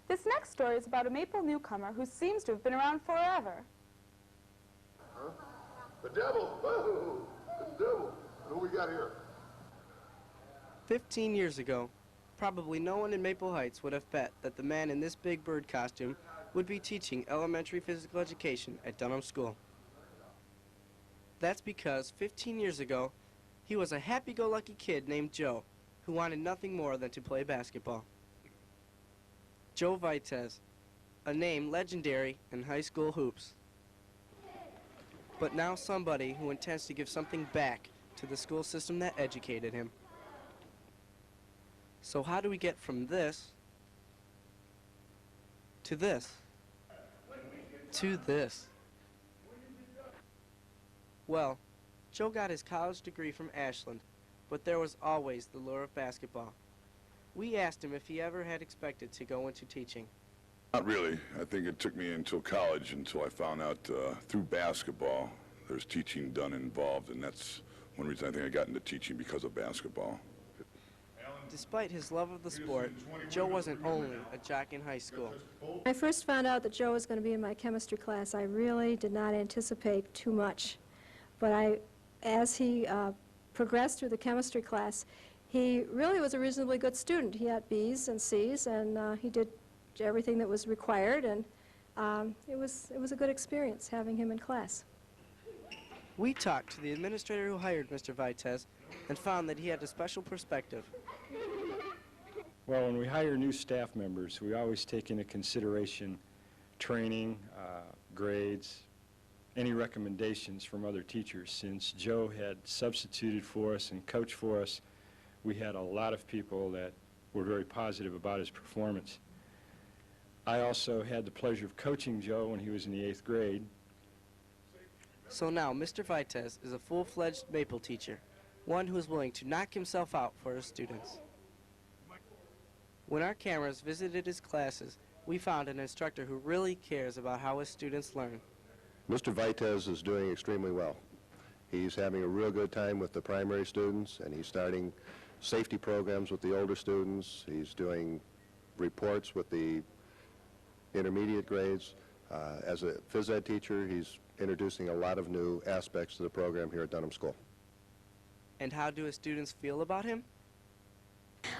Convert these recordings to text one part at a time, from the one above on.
This next story is about a Maple newcomer who seems to have been around forever. Huh? The devil! Whoa! The devil! Who we got here? 15 years ago, probably no one in Maple Heights would have bet that the man in this big bird costume would be teaching elementary physical education at Dunham School. That's because 15 years ago, he was a happy-go-lucky kid named Joe who wanted nothing more than to play basketball. Joe Vitez, a name legendary in high school hoops. But now somebody who intends to give something back to the school system that educated him. So how do we get from this to this to this? Well, Joe got his college degree from Ashland, but there was always the lure of basketball. We asked him if he ever had expected to go into teaching. Not really. I think it took me until college until I found out through basketball there's teaching done involved, and that's one reason I think I got into teaching, because of basketball. Despite his love of the sport, Joe wasn't only a jock in high school. When I first found out that Joe was going to be in my chemistry class, I really did not anticipate too much. But as he progressed through the chemistry class, he really was a reasonably good student. He had B's and C's, and he did everything that was required, and it was a good experience having him in class. We talked to the administrator who hired Mr. Vitez and found that he had a special perspective. Well, when we hire new staff members, we always take into consideration training, grades, any recommendations from other teachers. Since Joe had substituted for us and coached for us, we had a lot of people that were very positive about his performance. I also had the pleasure of coaching Joe when he was in the 8th grade. So now Mr. Vitez is a full-fledged Maple teacher, one who is willing to knock himself out for his students. When our cameras visited his classes, we found an instructor who really cares about how his students learn. Mr. Vitez is doing extremely well. He's having a real good time with the primary students, and he's starting safety programs with the older students. He's doing reports with the intermediate grades. As a phys ed teacher, he's introducing a lot of new aspects to the program here at Dunham School. And how do his students feel about him?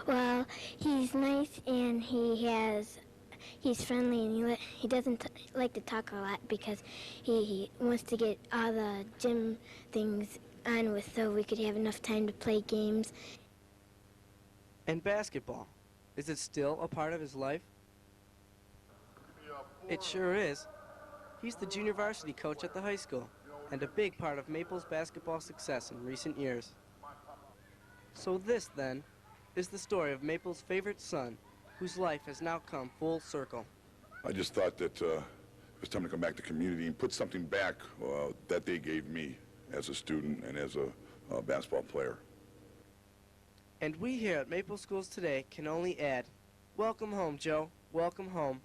Well, he's nice, and he's friendly, and he doesn't like to talk a lot because he wants to get all the gym things on with so we could have enough time to play games. And basketball, is it still a part of his life? It sure is. He's the junior varsity coach at the high school, and a big part of Maple's basketball success in recent years. So this, then, is the story of Maple's favorite son, whose life has now come full circle. I just thought that it was time to come back to the community and put something back that they gave me as a student and as a basketball player. And we here at Maple Schools Today can only add, welcome home, Joe. Welcome home.